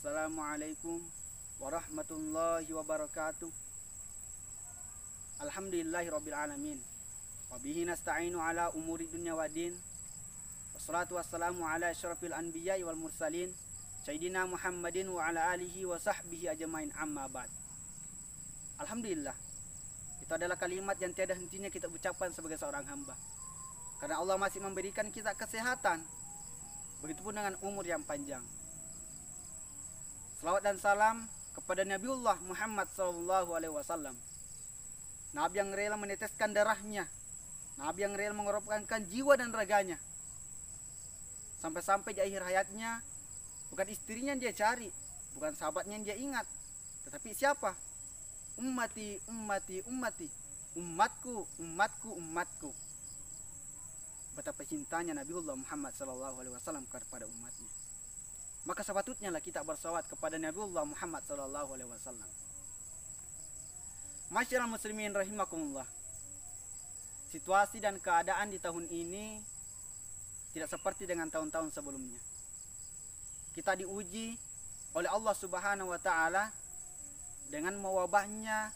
Assalamualaikum warahmatullahi wabarakatuh. Alhamdulillahirrabbilalamin. Wabihi nasta'inu ala umuri dunya wa din. Wassalatu wassalamu ala asyrafil anbiya'i wal mursalin Sayyidina Muhammadin wa ala alihi wa sahbihi ajmain, amma ba'd. Alhamdulillah, itu adalah kalimat yang tiada hentinya kita ucapkan sebagai seorang hamba, karena Allah masih memberikan kita kesehatan, begitupun dengan umur yang panjang. Salawat dan salam kepada Nabiullah Muhammad SAW, Nabi yang rela meneteskan darahnya, Nabi yang rela mengorbankan jiwa dan raganya, sampai-sampai di akhir hayatnya bukan istrinya yang dia cari, bukan sahabatnya yang dia ingat, tetapi siapa? Ummati, ummati, ummati, umatku, umatku, umatku. Betapa cintanya Nabiullah Muhammad SAW kepada umatnya. Maka sepatutnya lah kita bersalawat kepada Nabiullah Muhammad SAW. Masyarakat muslimin rahimakumullah, situasi dan keadaan di tahun ini tidak seperti dengan tahun-tahun sebelumnya. Kita diuji oleh Allah Subhanahu wa Ta'ala dengan mewabahnya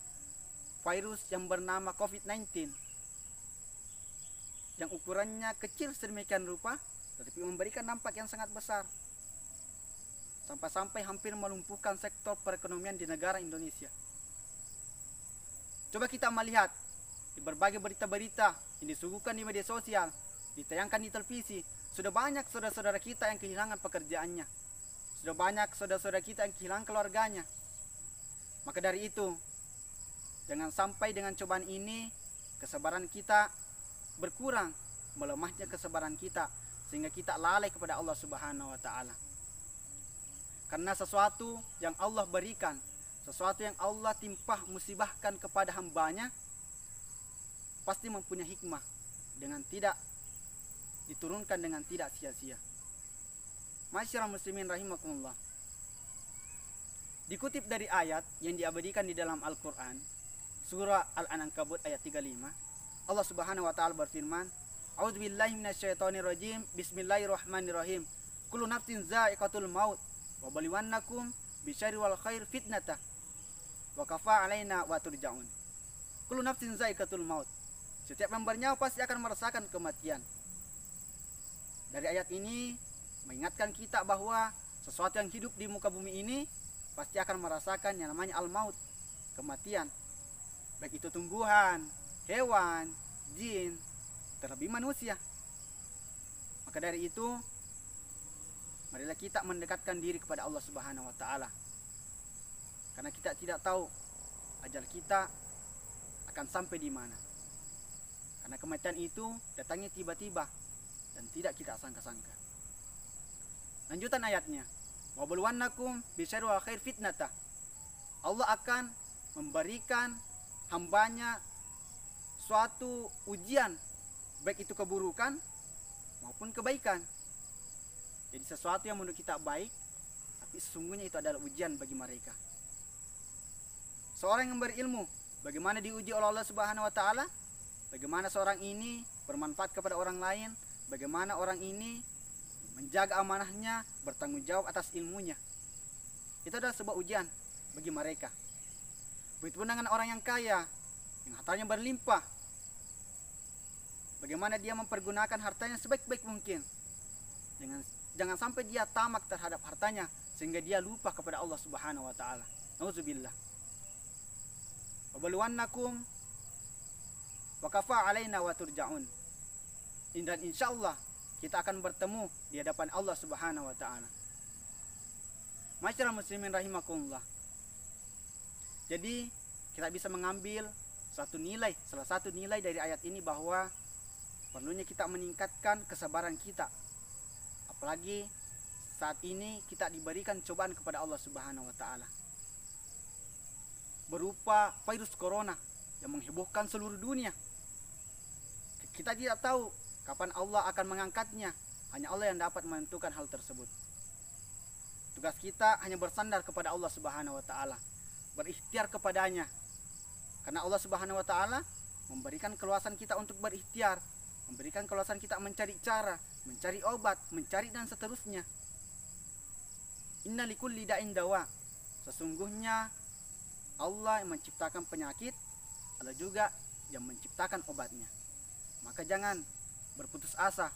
virus yang bernama COVID-19, yang ukurannya kecil sedemikian rupa tetapi memberikan dampak yang sangat besar, sampai-sampai hampir melumpuhkan sektor perekonomian di negara Indonesia. Coba kita melihat di berbagai berita-berita yang disuguhkan di media sosial, ditayangkan di televisi, sudah banyak saudara-saudara kita yang kehilangan pekerjaannya, sudah banyak saudara-saudara kita yang kehilangan keluarganya. Maka dari itu, jangan sampai dengan cobaan ini kesabaran kita berkurang, melemahnya kesabaran kita, sehingga kita lalai kepada Allah Subhanahu wa Ta'ala. Karena sesuatu yang Allah berikan, sesuatu yang Allah timpah musibahkan kepada hambanya, pasti mempunyai hikmah, dengan tidak diturunkan dengan tidak sia-sia. Masyarakat muslimin rahimakumullah, dikutip dari ayat yang diabadikan di dalam Al-Quran, surah Al-Ankabut ayat 35, Allah Subhanahu wa Ta'ala berfirman, A'udzubillahi minasyaitonirrajim, Bismillahirrahmanirrahim, Kullu nafsin za'iqatul maut, wa baliwannakum bisyarri wal khair fitnatah, wa kafa alaina wa turja'un. Kullu nafsin za'iqatul maut, setiap yang bernyawa pasti akan merasakan kematian. Dari ayat ini mengingatkan kita bahwa sesuatu yang hidup di muka bumi ini pasti akan merasakan yang namanya al-maut, kematian. Baik itu tumbuhan, hewan, jin, terlebih manusia. Maka dari itu, marilah kita mendekatkan diri kepada Allah Subhanahu wa Ta'ala, karena kita tidak tahu ajal kita akan sampai di mana. Karena kematian itu datangnya tiba-tiba dan tidak kita sangka-sangka. Lanjutan ayatnya, wa bulwannakum bisyarri wal khair fitnatah. Allah akan memberikan hambanya suatu ujian, baik itu keburukan maupun kebaikan. Jadi sesuatu yang menurut kita baik, tapi sesungguhnya itu adalah ujian bagi mereka. Seorang yang berilmu, bagaimana diuji oleh Allah Subhanahu wa Ta'ala? Bagaimana seorang ini bermanfaat kepada orang lain? Bagaimana orang ini menjaga amanahnya, bertanggung jawab atas ilmunya? Itu adalah sebuah ujian bagi mereka. Begitupun dengan orang yang kaya, yang hartanya berlimpah. Bagaimana dia mempergunakan hartanya sebaik-baik mungkin. Jangan sampai dia tamak terhadap hartanya sehingga dia lupa kepada Allah Subhanahu wa Ta'ala. Nauzubillah. Wa balwannakum wa kafa alaina wa turja'un. Dan insyaallah kita akan bertemu di hadapan Allah Subhanahu wa Ta'ala. Masyarakat muslimin rahimakumullah. Jadi kita bisa mengambil salah satu nilai dari ayat ini, bahwa perlunya kita meningkatkan kesabaran kita. Apalagi saat ini kita diberikan cobaan kepada Allah Subhanahu wa Ta'ala, berupa virus corona yang menghebohkan seluruh dunia. Kita tidak tahu kapan Allah akan mengangkatnya, hanya Allah yang dapat menentukan hal tersebut. Tugas kita hanya bersandar kepada Allah Subhanahu wa Ta'ala, berikhtiar kepadanya, karena Allah Subhanahu wa Ta'ala memberikan keluasan kita untuk berikhtiar, memberikan keluasan kita mencari cara, mencari obat, mencari dan seterusnya. Inna likulli da'in dawa. Sesungguhnya Allah yang menciptakan penyakit, Allah juga yang menciptakan obatnya. Maka jangan berputus asa.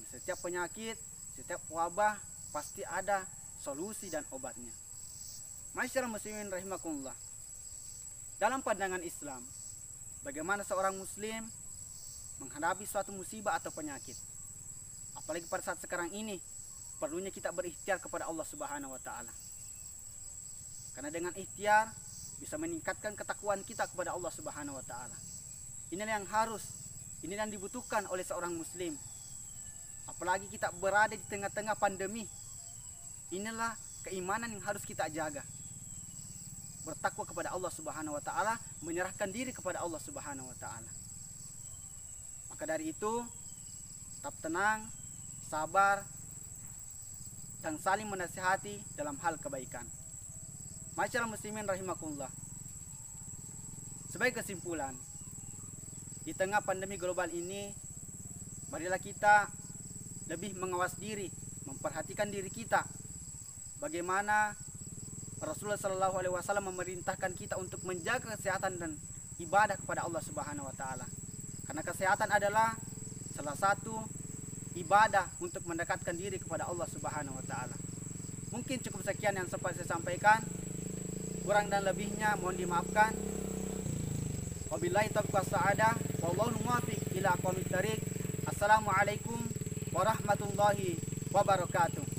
Setiap penyakit, setiap wabah pasti ada solusi dan obatnya. Masyarakat muslimin rahimakumullah. Dalam pandangan Islam, bagaimana seorang muslim menghadapi suatu musibah atau penyakit? Apalagi pada saat sekarang ini, perlunya kita berikhtiar kepada Allah Subhanahu wa taala. Karena dengan ikhtiar bisa meningkatkan ketakwaan kita kepada Allah Subhanahu wa taala. Inilah yang dibutuhkan oleh seorang muslim. Apalagi kita berada di tengah-tengah pandemi. Inilah keimanan yang harus kita jaga. Bertakwa kepada Allah Subhanahu wa taala, menyerahkan diri kepada Allah Subhanahu wa taala. Maka dari itu, tetap tenang, sabar, dan saling menasihati dalam hal kebaikan. Masyarakat muslimin rahimakumullah. Sebagai kesimpulan, di tengah pandemi global ini, marilah kita lebih mengawas diri, memperhatikan diri kita. Bagaimana Rasulullah SAW memerintahkan kita untuk menjaga kesehatan dan ibadah kepada Allah Subhanahu wa taala. Karena kesehatan adalah salah satu ibadah untuk mendekatkan diri kepada Allah Subhanahu wa taala. Mungkin cukup sekian yang sempat saya sampaikan. Kurang dan lebihnya mohon dimaafkan. Wabillahi taufiq wassadah. Wallahu muwaffiq ila aqwamit thariq. Assalamualaikum warahmatullahi wabarakatuh.